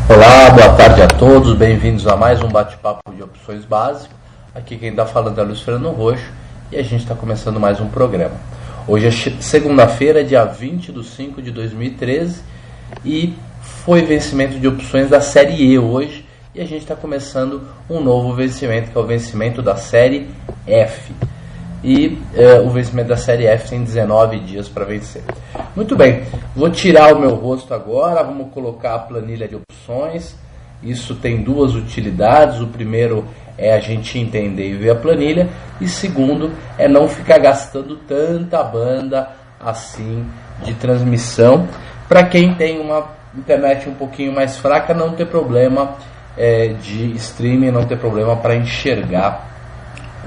Olá, boa tarde a todos, bem-vindos a mais um bate-papo de opções básico. Aqui quem está falando é Luiz Fernando Roxo e a gente está começando mais um programa. Hoje é segunda-feira, dia 20 de 5 de 2013 e foi vencimento de opções da série E hoje e a gente está começando um novo vencimento, que é o vencimento da série F. E o vencimento da série F tem 19 dias para vencer. Muito bem, vou tirar o meu rosto agora, vamos colocar a planilha de opções. Isso tem duas utilidades. O primeiro é a gente entender e ver a planilha, e segundo é não ficar gastando tanta banda assim de transmissão. Para quem tem uma internet um pouquinho mais fraca, não ter problema de streaming, não ter problema para enxergar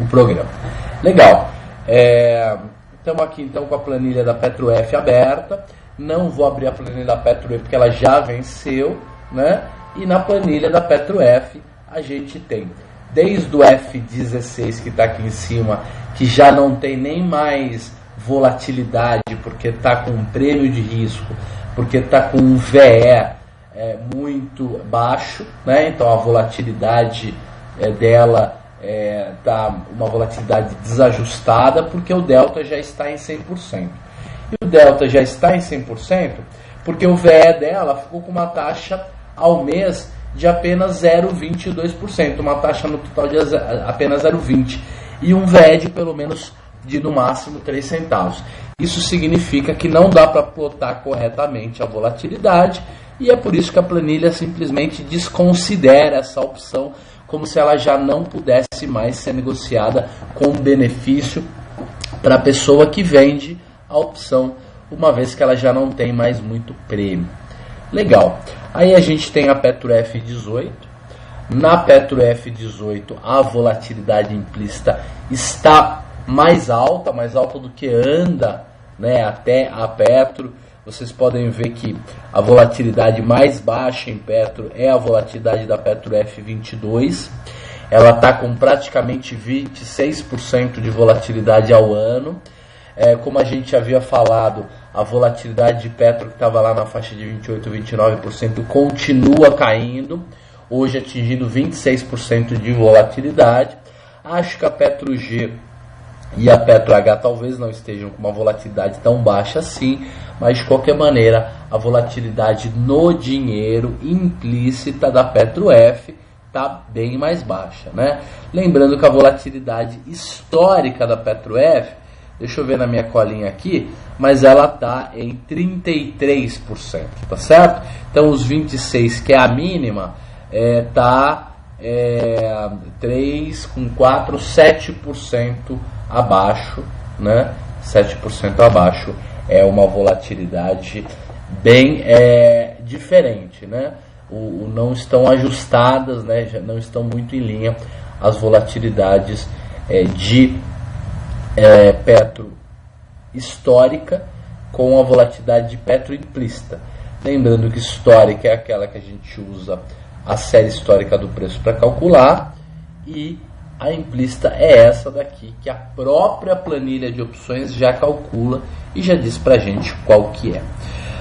o programa. Legal, estamos aqui então com a planilha da Petro F aberta. Não vou abrir a planilha da Petro E porque ela já venceu, né? E na planilha da Petro F a gente tem desde o F16 que está aqui em cima, que já não tem nem mais volatilidade porque está com um prêmio de risco, porque está com um VE muito baixo, né? Então a volatilidade dela está uma volatilidade desajustada, porque o delta já está em 100%. E o delta já está em 100% porque o VE dela ficou com uma taxa ao mês de apenas 0,22%, uma taxa no total de apenas 0,20%, e um VE de pelo menos no máximo 3 centavos. Isso significa que não dá para plotar corretamente a volatilidade, e é por isso que a planilha simplesmente desconsidera essa opção, como se ela já não pudesse mais ser negociada com benefício para a pessoa que vende a opção, uma vez que ela já não tem mais muito prêmio. Legal. Aí a gente tem a Petro F18. Na Petro F18 a volatilidade implícita está mais alta do que anda, né, até a Petro. Vocês podem ver que a volatilidade mais baixa em Petro é a volatilidade da Petro F22. Ela está com praticamente 26% de volatilidade ao ano. Como a gente havia falado, a volatilidade de Petro, que estava lá na faixa de 28%, 29%, continua caindo, hoje atingindo 26% de volatilidade. Acho que a Petro G e a Petro H talvez não estejam com uma volatilidade tão baixa assim, mas de qualquer maneira a volatilidade no dinheiro implícita da Petro F está bem mais baixa, né? Lembrando que a volatilidade histórica da Petro F, deixa eu ver na minha colinha aqui, mas ela está em 33%, tá certo? Então os 26%, que é a mínima, está 3 com 4, 7% abaixo, né? 7% abaixo é uma volatilidade bem diferente, né? Não estão ajustadas, né? Já não estão muito em linha as volatilidades de Petro histórica com a volatilidade de Petro implícita. Lembrando que histórica é aquela que a gente usa a série histórica do preço para calcular, e a implícita é essa daqui, que a própria planilha de opções já calcula e já diz para a gente qual que é.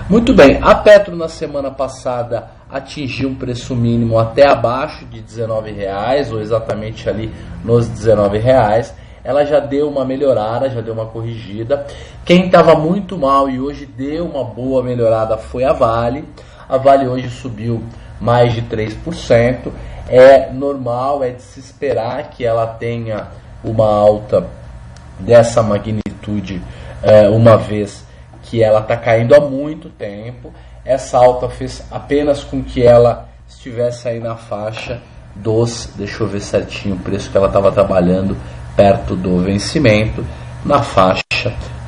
Muito bem, a Petro na semana passada atingiu um preço mínimo até abaixo de R$19, ou exatamente ali nos R$19. Ela já deu uma melhorada, já deu uma corrigida. Quem estava muito mal e hoje deu uma boa melhorada foi a Vale. A Vale hoje subiu mais de 3%. É normal, é de se esperar que ela tenha uma alta dessa magnitude, uma vez que ela está caindo há muito tempo. Essa alta fez apenas com que ela estivesse aí na faixa dos, deixa eu ver certinho o preço que ela estava trabalhando perto do vencimento, na faixa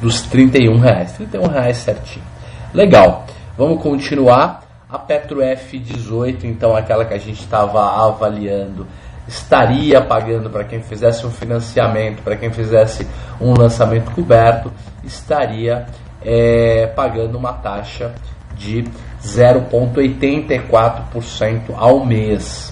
dos R$31, R$31 certinho. Legal, vamos continuar. A Petro F18, então aquela que a gente estava avaliando, estaria pagando para quem fizesse um financiamento, para quem fizesse um lançamento coberto, estaria pagando uma taxa de 0,84% ao mês.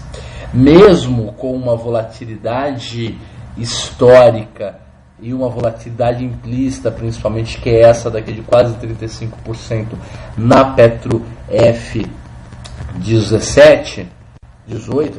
Mesmo com uma volatilidade histórica e uma volatilidade implícita, principalmente, que é essa daqui de quase 35% na Petro F 18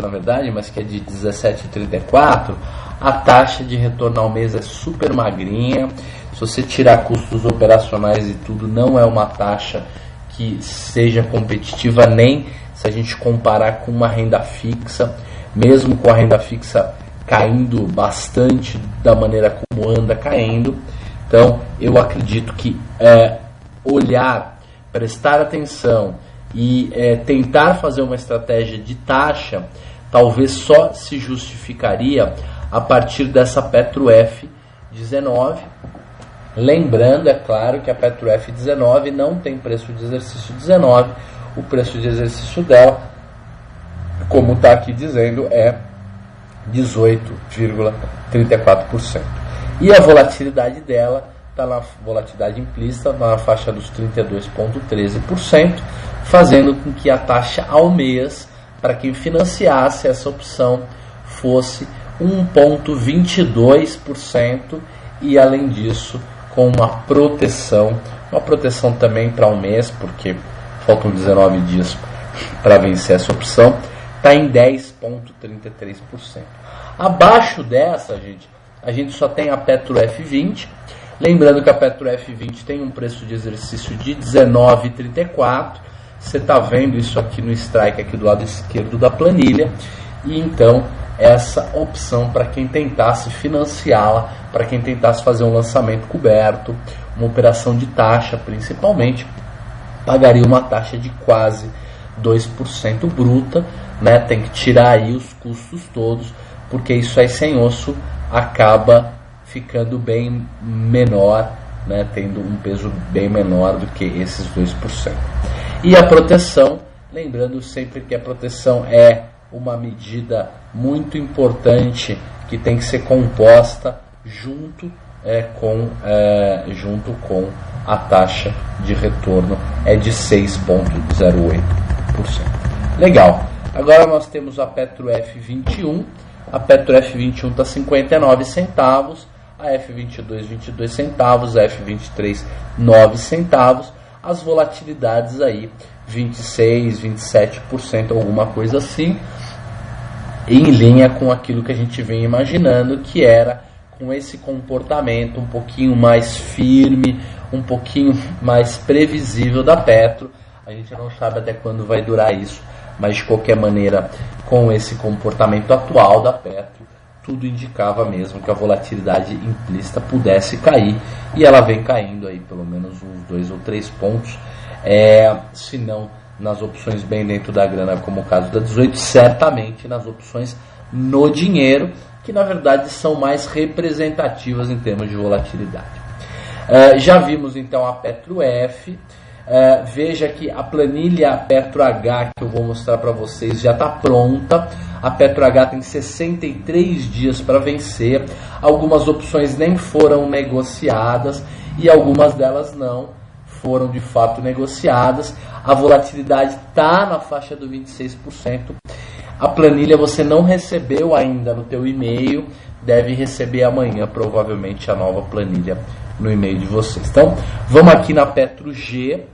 na verdade, mas que é de 17,34, a taxa de retorno ao mês é super magrinha. Se você tirar custos operacionais e tudo, não é uma taxa que seja competitiva, nem se a gente comparar com uma renda fixa, mesmo com a renda fixa caindo bastante da maneira como anda caindo. Então eu acredito que olhar, prestar atenção e tentar fazer uma estratégia de taxa talvez só se justificaria a partir dessa Petro F19. Lembrando, é claro, que a Petro F19 não tem preço de exercício 19, o preço de exercício dela, como está aqui dizendo, é 18,34%. E a volatilidade dela está na volatilidade implícita, na faixa dos 32,13%, fazendo com que a taxa ao mês, para quem financiasse essa opção, fosse 1,22%, e além disso, com uma proteção também para um mês, porque faltam 19 dias para vencer essa opção, está em 10,33%. Abaixo dessa, a gente só tem a Petro F20. Lembrando que a Petro F20 tem um preço de exercício de 19,34. Você está vendo isso aqui no strike, aqui do lado esquerdo da planilha. E então, essa opção para quem tentasse financiá-la, para quem tentasse fazer um lançamento coberto, uma operação de taxa principalmente, pagaria uma taxa de quase 2% bruta, né? Tem que tirar aí os custos todos, porque isso aí sem osso acaba ficando bem menor, né? Tendo um peso bem menor do que esses 2%. E a proteção, lembrando sempre que a proteção é uma medida muito importante que tem que ser composta junto com a taxa de retorno, é de 6,08%. Legal. Agora nós temos a Petro F21. A Petro F21 está 59 centavos, a F22 22 centavos, a F23 9 centavos. As volatilidades aí 26, 27%, alguma coisa assim, em linha com aquilo que a gente vem imaginando, que era com esse comportamento um pouquinho mais firme, um pouquinho mais previsível da Petro. A gente não sabe até quando vai durar isso, mas de qualquer maneira, com esse comportamento atual da Petro, tudo indicava mesmo que a volatilidade implícita pudesse cair, e ela vem caindo aí pelo menos uns 2 ou 3 pontos, se não nas opções bem dentro da grana, como o caso da 18, certamente nas opções no dinheiro, que na verdade são mais representativas em termos de volatilidade. Já vimos então a Petro F. Veja que a planilha Petro H, que eu vou mostrar para vocês, já está pronta. A Petro H tem 63 dias para vencer. Algumas opções nem foram negociadas e algumas delas não foram de fato negociadas. A volatilidade está na faixa do 26%. A planilha você não recebeu ainda no teu e-mail, deve receber amanhã provavelmente a nova planilha no e-mail de vocês. Então vamos aqui na Petro G.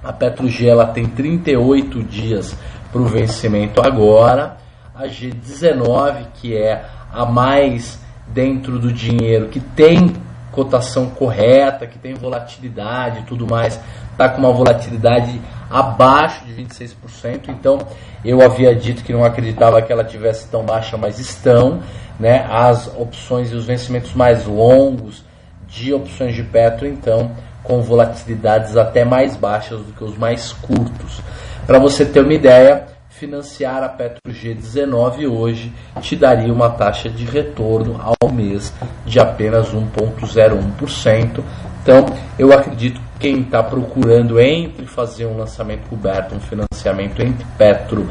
A Petro G ela tem 38 dias para o vencimento agora. A G19, que é a mais dentro do dinheiro, que tem cotação correta, que tem volatilidade e tudo mais, está com uma volatilidade abaixo de 26%. Então eu havia dito que não acreditava que ela tivesse tão baixa, mas estão, né? As opções e os vencimentos mais longos de opções de Petro, então, com volatilidades até mais baixas do que os mais curtos. Para você ter uma ideia, financiar a Petro G19 hoje te daria uma taxa de retorno ao mês de apenas 1,01%. Então, eu acredito que quem está procurando entre fazer um lançamento coberto, um financiamento entre Petro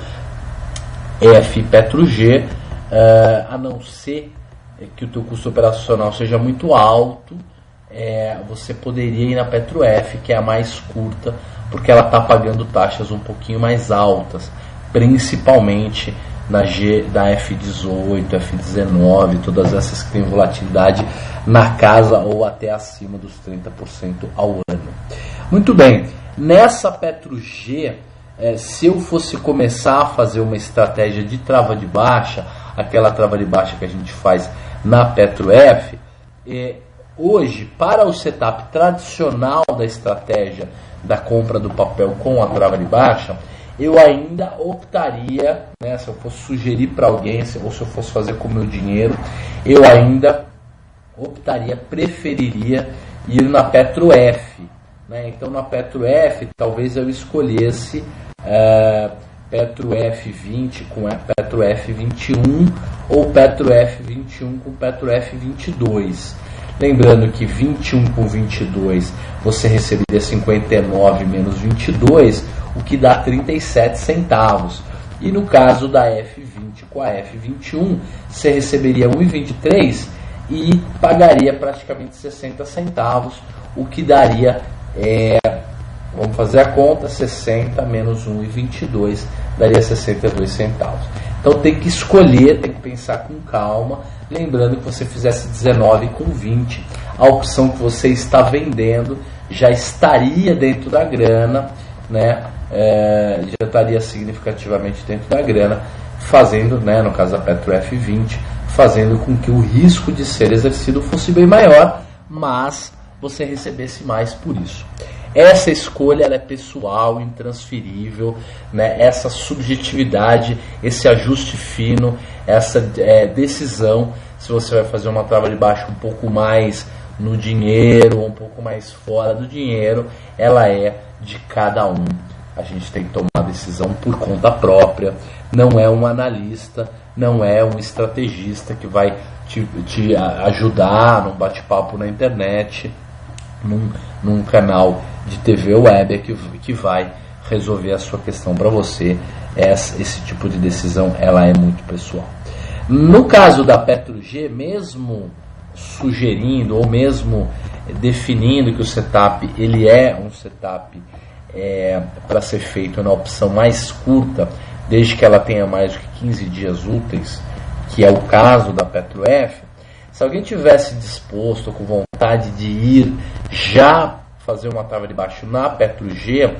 F e Petro G, a não ser que o teu custo operacional seja muito alto, você poderia ir na Petro F, que é a mais curta, porque ela está pagando taxas um pouquinho mais altas, principalmente na G da F18, F19, todas essas que têm volatilidade na casa ou até acima dos 30% ao ano. Muito bem, nessa Petro G, se eu fosse começar a fazer uma estratégia de trava de baixa, aquela trava de baixa que a gente faz na PetroF, hoje, para o setup tradicional da estratégia da compra do papel com a trava de baixa, eu ainda optaria, né, se eu fosse sugerir para alguém, ou se eu fosse fazer com o meu dinheiro, eu ainda preferiria ir na PetroF. Né? Então, na PetroF, talvez eu escolhesse PetroF 20 com PetroF 21 ou PetroF 21 com PetroF 22. Lembrando que 21 com 22 você receberia 59 menos 22, o que dá 37 centavos. E no caso da F20 com a F21, você receberia 1,23 e pagaria praticamente 60 centavos, o que daria, vamos fazer a conta, 60 menos 1,22 daria 62 centavos. Então tem que escolher, tem que pensar com calma, lembrando que você fizesse 19 com 20, a opção que você está vendendo já estaria dentro da grana, né? Já estaria significativamente dentro da grana, fazendo, né, no caso da PetroF 20, fazendo com que o risco de ser exercido fosse bem maior, mas você recebesse mais por isso. Essa escolha ela é pessoal, intransferível, né? Essa subjetividade, esse ajuste fino, essa decisão, se você vai fazer uma trava de baixa um pouco mais no dinheiro, um pouco mais fora do dinheiro, ela é de cada um. A gente tem que tomar decisão por conta própria, não é um analista, não é um estrategista que vai te ajudar num bate-papo na internet, num canal de TV web que vai resolver a sua questão para você. Esse tipo de decisão ela é muito pessoal. No caso da PetroG, mesmo sugerindo ou mesmo definindo que o setup ele é um setup para ser feito na opção mais curta, desde que ela tenha mais de 15 dias úteis, que é o caso da PetroF, se alguém tivesse disposto, com vontade de ir já fazer uma trava de baixo na PetroG,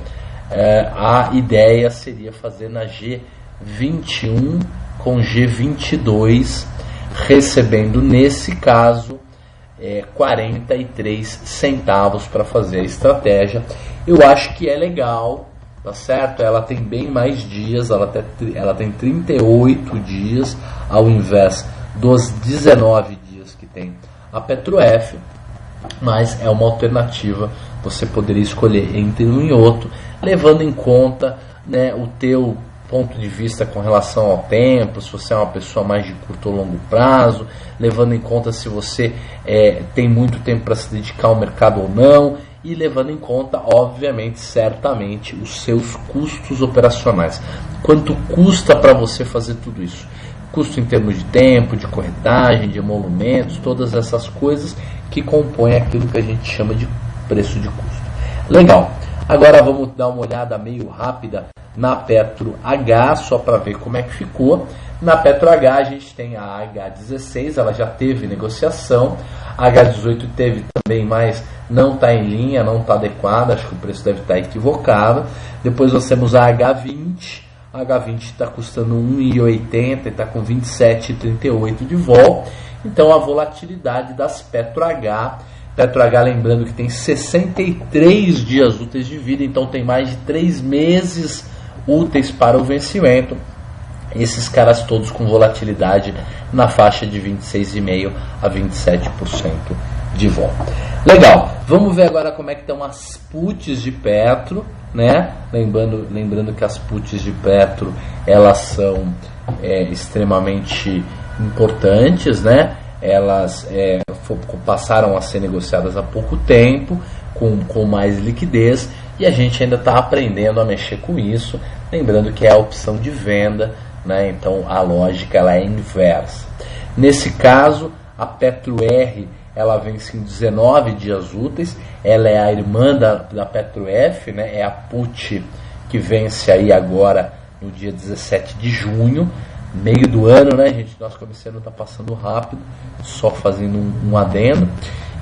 a ideia seria fazer na G21 com G22, recebendo nesse caso 43 centavos para fazer a estratégia. Eu acho que é legal, tá certo? Ela tem bem mais dias, ela tem 38 dias ao invés dos 19 dias que tem a PetroF, mas é uma alternativa. Você poderia escolher entre um e outro, levando em conta, né, o teu ponto de vista com relação ao tempo, se você é uma pessoa mais de curto ou longo prazo, levando em conta se você tem muito tempo para se dedicar ao mercado ou não, e levando em conta, obviamente, certamente, os seus custos operacionais. Quanto custa para você fazer tudo isso? Custo em termos de tempo, de corretagem, de emolumentos, todas essas coisas que compõem aquilo que a gente chama de preço de custo. Legal. Agora vamos dar uma olhada meio rápida na Petro H, só para ver como é que ficou. Na Petro H a gente tem a H16, ela já teve negociação, a H18 teve também, mas não está em linha, não está adequada, acho que o preço deve estar equivocado. Depois nós temos a H20, a H20 está custando 1,80 e está com 27,38 de vol. Então a volatilidade das Petro H, lembrando que tem 63 dias úteis de vida, então tem mais de 3 meses úteis para o vencimento. Esses caras todos com volatilidade na faixa de 26,5% a 27% de vol. Legal, vamos ver agora como é que estão as puts de Petro, né? Lembrando que as puts de Petro, elas são extremamente importantes, né? Elas passaram a ser negociadas há pouco tempo, com mais liquidez, e a gente ainda está aprendendo a mexer com isso, lembrando que é a opção de venda, né? Então a lógica ela é inversa. Nesse caso, a PetroR ela vence em 19 dias úteis, ela é a irmã da PetroF, né? É a put que vence aí agora no dia 17 de junho, meio do ano, né, gente? Nosso comerciante está passando rápido, só fazendo um adendo.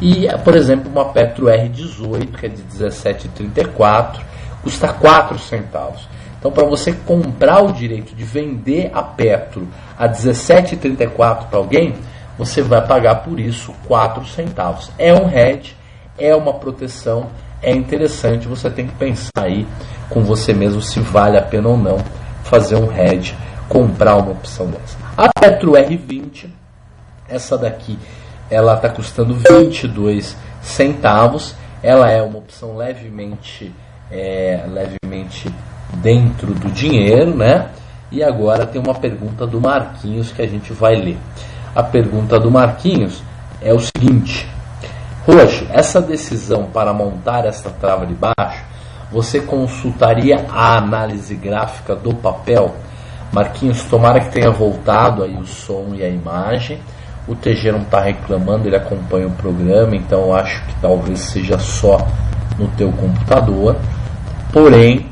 E, por exemplo, uma Petro R18, que é de 17,34, custa 4 centavos. Então Então, para você comprar o direito de vender a Petro a 17,34 para alguém, você vai pagar por isso 4 centavos. É um hedge, é uma proteção, é interessante, você tem que pensar aí com você mesmo se vale a pena ou não fazer um hedge, comprar uma opção dessa. A Petro R20, essa daqui, ela está custando 22 centavos, ela é uma opção levemente dentro do dinheiro, né? E agora tem uma pergunta do Marquinhos que a gente vai ler. A pergunta do Marquinhos é o seguinte: Roxo, essa decisão para montar essa trava de baixo, você consultaria a análise gráfica do papel? Marquinhos, tomara que tenha voltado aí o som e a imagem. O TG não está reclamando, ele acompanha o programa, então eu acho que talvez seja só no teu computador. Porém,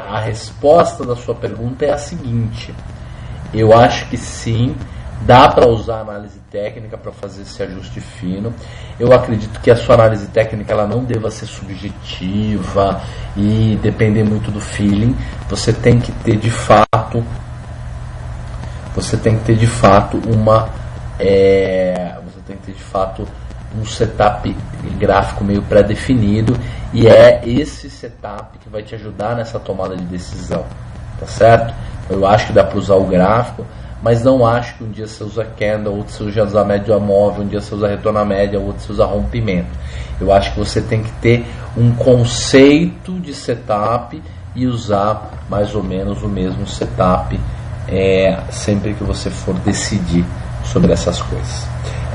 a resposta da sua pergunta é a seguinte: eu acho que sim, dá para usar análise técnica para fazer esse ajuste fino. Eu acredito que a sua análise técnica ela não deva ser subjetiva e depender muito do feeling. Você tem que ter de fato um setup gráfico meio pré-definido, e é esse setup que vai te ajudar nessa tomada de decisão, tá certo? Eu acho que dá para usar o gráfico, mas não acho que um dia você usa candle, outro você usa média móvel, um dia você usa retorno à média, outro você usa rompimento. Eu acho que você tem que ter um conceito de setup e usar mais ou menos o mesmo setup sempre que você for decidir sobre essas coisas.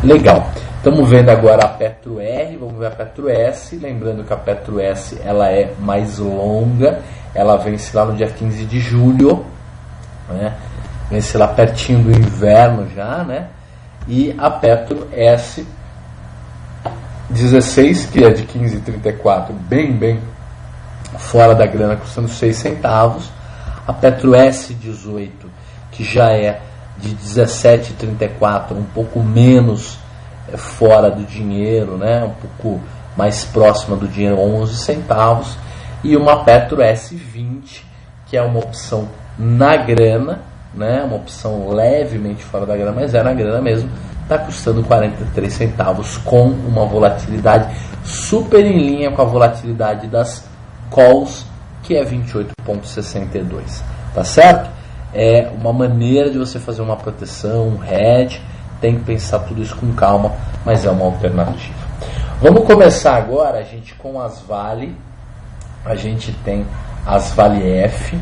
Legal. Estamos vendo agora a Petro R, vamos ver a Petro S. Lembrando que a Petro S ela é mais longa, ela vence lá no dia 15 de julho, né? Vence lá pertinho do inverno já, né? E a Petro S 16, que é de 15,34, bem fora da grana, custando 6 centavos. A Petro S 18, que já é de 17,34, um pouco menos fora do dinheiro, né? Um pouco mais próxima do dinheiro, 11 centavos. E uma Petro S20, que é uma opção na grana, né? Uma opção levemente fora da grana, mas é na grana mesmo, está custando 43 centavos, com uma volatilidade super em linha com a volatilidade das calls, que é 28,62, tá certo? É uma maneira de você fazer uma proteção, um hedge. Tem que pensar tudo isso com calma, mas é uma alternativa. Vamos começar agora, gente, com as Vale. A gente tem as Vale F.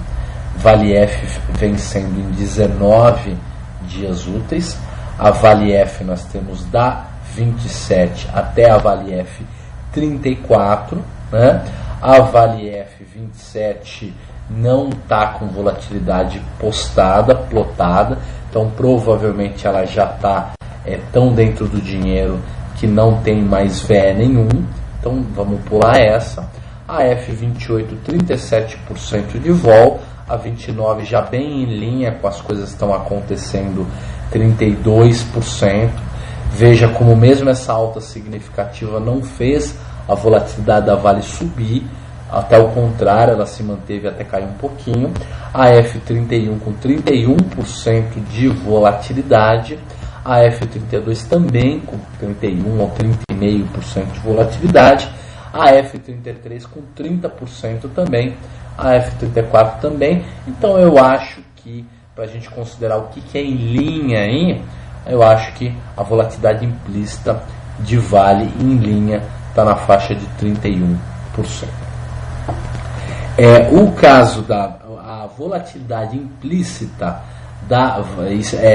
Vale F vencendo em 19 dias úteis. A Vale F nós temos da 27 até a Vale F 34, né? A Vale F 27 não está com volatilidade plotada, então provavelmente ela já está tão dentro do dinheiro que não tem mais VE nenhum, então vamos pular essa. A F28 37% de vol, a 29 já bem em linha com as coisas que estão acontecendo, 32%. Veja como mesmo essa alta significativa não fez a volatilidade da Vale subir, até o contrário, ela se manteve até cair um pouquinho. A F31 com 31% de volatilidade, a F32 também com 31 ou 30,5% de volatilidade, a F33 com 30% também, a F34 também. Então eu acho que, para a gente considerar o que é em linha aí, eu acho que a volatilidade implícita de Vale em linha está na faixa de 31%. O caso da a volatilidade implícita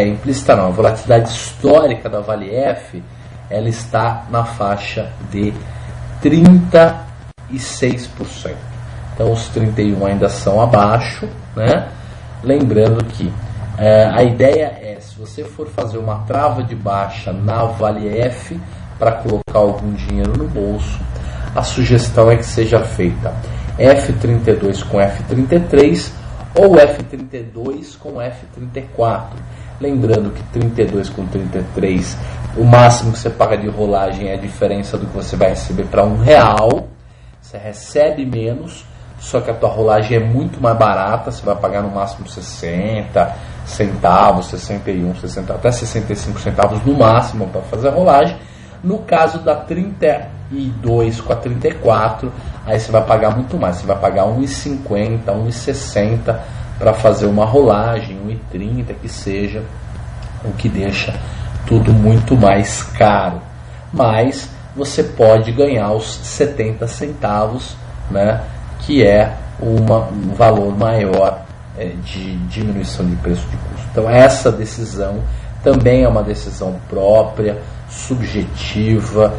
implícita não, a volatilidade histórica da Vale F, ela está na faixa de 36%. Então os 31 ainda são abaixo, né? Lembrando que a ideia é, se você for fazer uma trava de baixa na Vale F para colocar algum dinheiro no bolso, a sugestão é que seja feita F32 com F33 ou F32 com F34. Lembrando que 32 com 33, o máximo que você paga de rolagem é a diferença do que você vai receber para R$1. Você recebe menos, só que a tua rolagem é muito mais barata, você vai pagar no máximo 60 centavos, 61, 60, até 65 centavos no máximo para fazer a rolagem. No caso da 32 com a 34, aí você vai pagar muito mais, você vai pagar 1,50, 1,60 para fazer uma rolagem, 1,30 que seja, o que deixa tudo muito mais caro. Mas você pode ganhar os 70 centavos, né, que é um valor maior de diminuição de preço de custo. Então essa decisão também é uma decisão própria, subjetiva,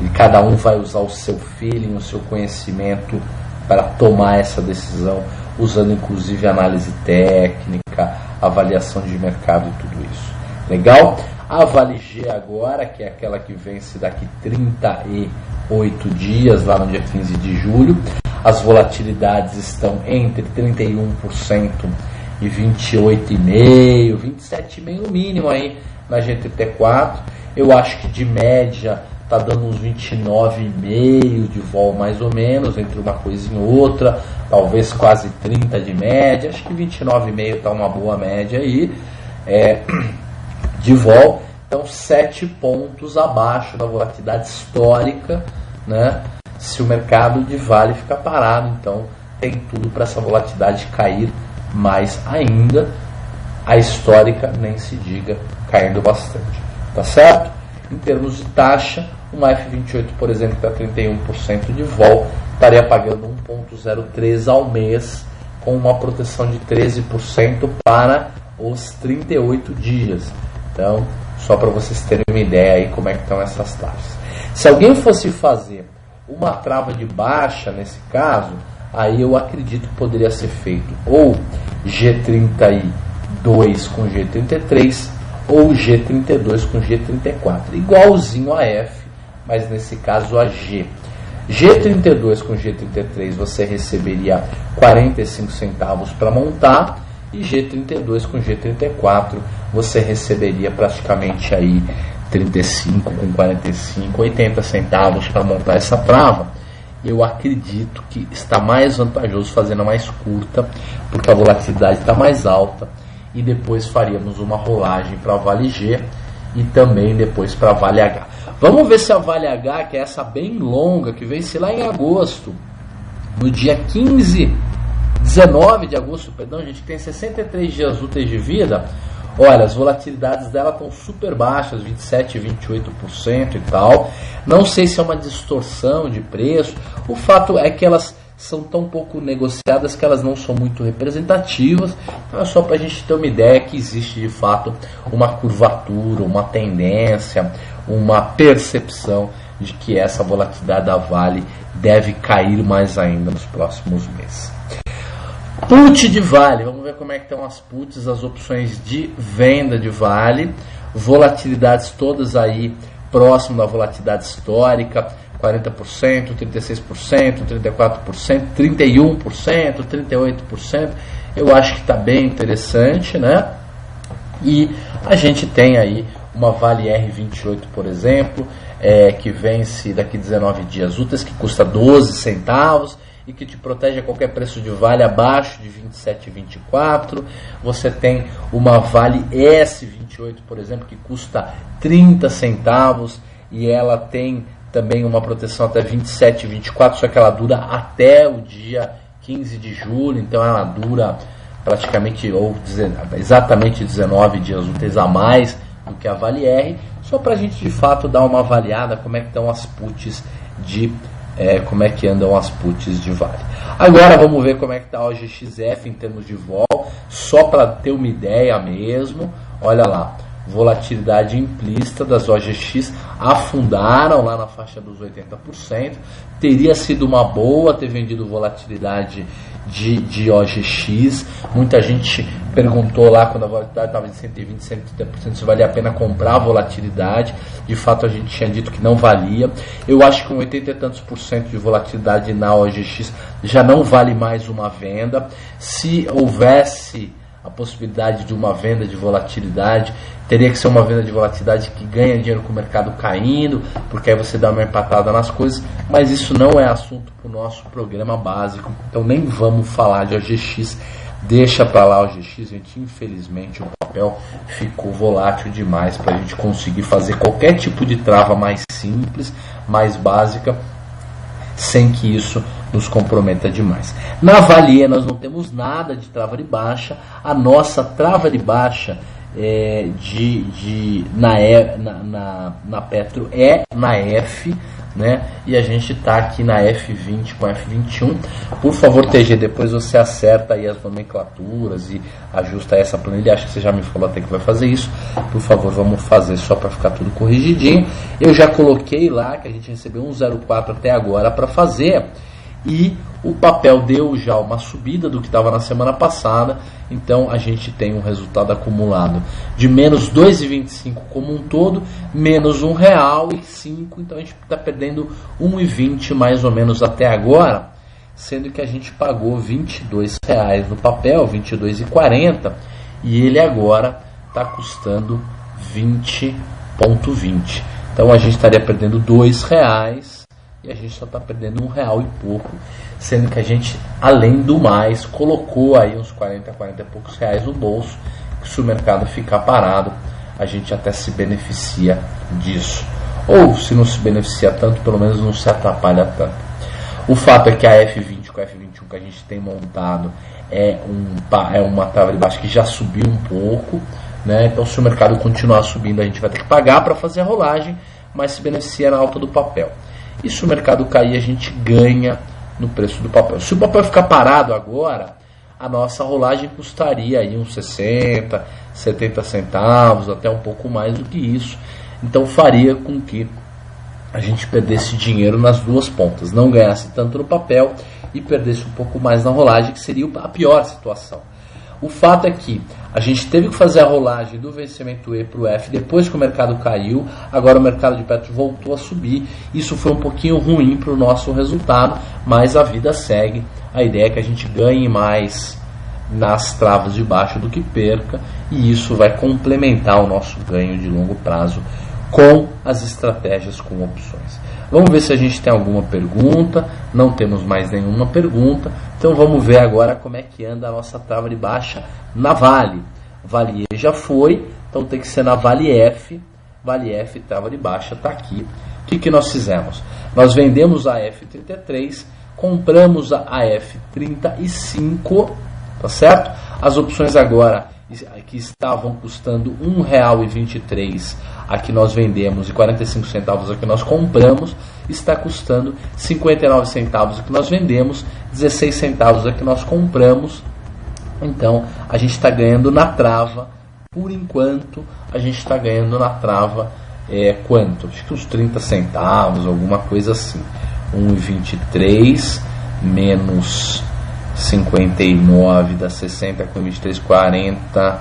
e cada um vai usar o seu feeling, o seu conhecimento para tomar essa decisão, usando inclusive análise técnica, avaliação de mercado e tudo isso. Legal? A Vale G agora, que é aquela que vence daqui 38 dias, lá no dia 15 de julho, as volatilidades estão entre 31% e 28,5%, 27,5% no mínimo aí na GTT4. Eu acho que de média está dando uns 29,5% de vol mais ou menos, entre uma coisinha e outra, talvez quase 30% de média, acho que 29,5% está uma boa média aí de vol, então 7 pontos abaixo da volatilidade histórica, né? Se o mercado de Vale ficar parado, então tem tudo para essa volatilidade cair mais ainda, a histórica nem se diga, caindo bastante, tá certo? Em termos de taxa, uma F28, por exemplo, que está 31% de vol, estaria pagando 1,03 ao mês, com uma proteção de 13% para os 38 dias. Então, só para vocês terem uma ideia aí como é que estão essas taxas. Se alguém fosse fazer uma trava de baixa, nesse caso, aí eu acredito que poderia ser feito ou G32 com G33 ou G32 com G34, igualzinho a F, mas nesse caso a G. G32 com G33 você receberia 45 centavos para montar, e G32 com G34 você receberia praticamente aí 35 com 45, 80 centavos para montar essa trava. Eu acredito que está mais vantajoso fazendo a mais curta, porque a volatilidade está mais alta, e depois faríamos uma rolagem para a Vale G e também depois para a Vale H. Vamos ver se a Vale H, que é essa bem longa, que vence lá em agosto, no dia 19 de agosto, perdão, a gente tem 63 dias úteis de vida. Olha, as volatilidades dela estão super baixas, 27%, 28% e tal. Não sei se é uma distorção de preço. O fato é que elas são tão pouco negociadas que elas não são muito representativas. Então é só para a gente ter uma ideia que existe de fato uma curvatura, uma tendência, uma percepção de que essa volatilidade da Vale deve cair mais ainda nos próximos meses. Put de Vale, vamos ver como é que estão as puts, as opções de venda de Vale, volatilidades todas aí próximo da volatilidade histórica, 40%, 36%, 34%, 31%, 38%, eu acho que está bem interessante, né? E a gente tem aí uma Vale R28, por exemplo, que vence daqui 19 dias úteis, que custa 12 centavos, e que te protege a qualquer preço de Vale abaixo de 27,24. Você tem uma Vale S28, por exemplo, que custa 30 centavos e ela tem também uma proteção até 27,24, só que ela dura até o dia 15 de julho, então ela dura praticamente ou exatamente 19 dias úteis a mais do que a Vale R, só para a gente de fato dar uma avaliada como é que estão as puts de como é que andam as puts de Vale. Agora vamos ver como é que está a OGXF em termos de vol, só para ter uma ideia mesmo. Olha lá, volatilidade implícita das OGX afundaram lá na faixa dos 80%. Teria sido uma boa ter vendido volatilidade de OGX. Muita gente perguntou lá quando a volatilidade estava em 120%, 130%, se valia a pena comprar a volatilidade. De fato a gente tinha dito que não valia. Eu acho que com 80 e tantos % de volatilidade na OGX já não vale mais uma venda. Se houvesse a possibilidade de uma venda de volatilidade. Teria que ser uma venda de volatilidade que ganha dinheiro com o mercado caindo, porque aí você dá uma empatada nas coisas, mas isso não é assunto para o nosso programa básico, então nem vamos falar de OGX, deixa para lá o OGX, gente. Infelizmente o papel ficou volátil demais para a gente conseguir fazer qualquer tipo de trava mais simples, mais básica, sem que isso nos comprometa demais. Na Vale nós não temos nada de trava de baixa. A nossa trava de baixa na Petro é na F, né? E a gente está aqui na F20 com F21. Por favor, TG, depois você acerta aí as nomenclaturas e ajusta essa planilha. Acho que você já me falou até que vai fazer isso. Por favor, vamos fazer só para ficar tudo corrigidinho. Eu já coloquei lá que a gente recebeu 1,04 até agora para fazer. E o papel deu já uma subida do que estava na semana passada, então a gente tem um resultado acumulado de menos 2,25 como um todo, menos R$1,05, então a gente está perdendo 1,20 mais ou menos até agora, sendo que a gente pagou R$22 no papel, 22,40, e ele agora está custando 20,20. Então a gente estaria perdendo R$2 e a gente só está perdendo R$1 e pouco, sendo que a gente, além do mais, colocou aí uns 40 e poucos reais no bolso, que se o mercado ficar parado, a gente até se beneficia disso. Ou se não se beneficia tanto, pelo menos não se atrapalha tanto. O fato é que a F20 com a F21 que a gente tem montado é uma trava de baixa que já subiu um pouco, né? Então se o mercado continuar subindo, a gente vai ter que pagar para fazer a rolagem, mas se beneficia na alta do papel. E se o mercado cair, a gente ganha no preço do papel. Se o papel ficar parado agora, a nossa rolagem custaria aí uns 60, 70 centavos, até um pouco mais do que isso. Então faria com que a gente perdesse dinheiro nas duas pontas. Não ganhasse tanto no papel e perdesse um pouco mais na rolagem, que seria a pior situação. O fato é que a gente teve que fazer a rolagem do vencimento E para o F depois que o mercado caiu. Agora o mercado de Petro voltou a subir. Isso foi um pouquinho ruim para o nosso resultado, mas a vida segue. A ideia é que a gente ganhe mais nas travas de baixo do que perca, e isso vai complementar o nosso ganho de longo prazo com as estratégias com opções. Vamos ver se a gente tem alguma pergunta. Não temos mais nenhuma pergunta. Então vamos ver agora como é que anda a nossa trava de baixa na Vale. Vale E já foi, então tem que ser na Vale F. Vale F, trava de baixa, está aqui. O que nós fizemos? Nós vendemos a F33, compramos a F35, tá certo? As opções agora que estavam custando R$1,23, a que nós vendemos, e 45 centavos a que nós compramos, está custando 59 centavos a que nós vendemos, 16 centavos a que nós compramos. Então a gente está ganhando na trava, por enquanto a gente está ganhando na trava quanto? Acho que uns 30 centavos, alguma coisa assim. 1,23 menos 59 dá 60 com 23, 40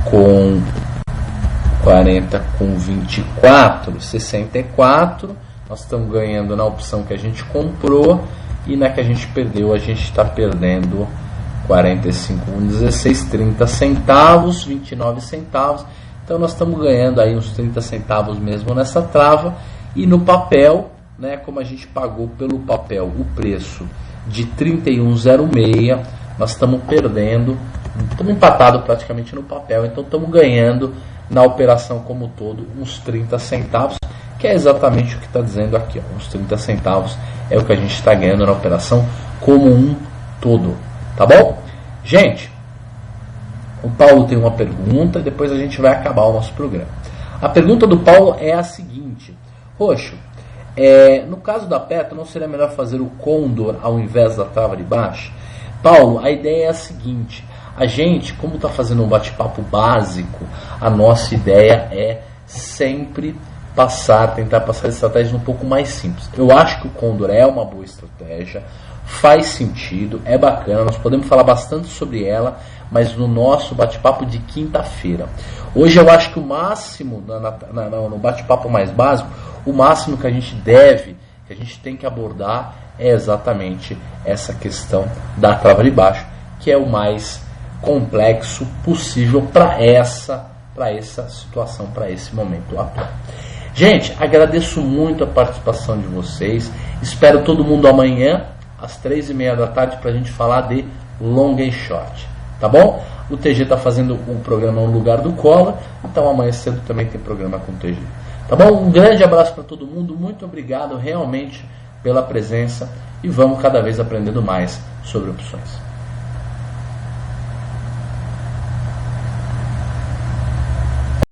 com 24, 64. Nós estamos ganhando na opção que a gente comprou, e na que a gente perdeu, a gente está perdendo 45 com 16, 30 centavos, 29 centavos. Então nós estamos ganhando aí uns 30 centavos mesmo nessa trava. E no papel, né, como a gente pagou pelo papel o preço de 31,06, nós estamos perdendo, estamos empatados praticamente no papel, então estamos ganhando na operação como todo uns 30 centavos, que é exatamente o que está dizendo aqui, ó, uns 30 centavos é o que a gente está ganhando na operação como um todo, tá bom? Gente, o Paulo tem uma pergunta e depois a gente vai acabar o nosso programa. A pergunta do Paulo é a seguinte: Roxo, no caso da Petro, não seria melhor fazer o Condor ao invés da trava de baixa? Paulo, a ideia é a seguinte: a gente, como está fazendo um bate-papo básico, a nossa ideia é sempre tentar passar estratégias um pouco mais simples. Eu acho que o Condor é uma boa estratégia, faz sentido, é bacana, nós podemos falar bastante sobre ela, mas no nosso bate-papo de quinta-feira. Hoje eu acho que o máximo, no bate-papo mais básico, o máximo que a gente tem que abordar é exatamente essa questão da trava de baixo, que é o mais complexo possível para essa situação, para esse momento atual. Gente, agradeço muito a participação de vocês. Espero todo mundo amanhã, às 3h30 da tarde, para a gente falar de long and short. Tá bom? O TG está fazendo um programa no lugar do Collor, então amanhã cedo também tem programa com o TG. Tá bom? Um grande abraço para todo mundo. Muito obrigado realmente pela presença e vamos cada vez aprendendo mais sobre opções.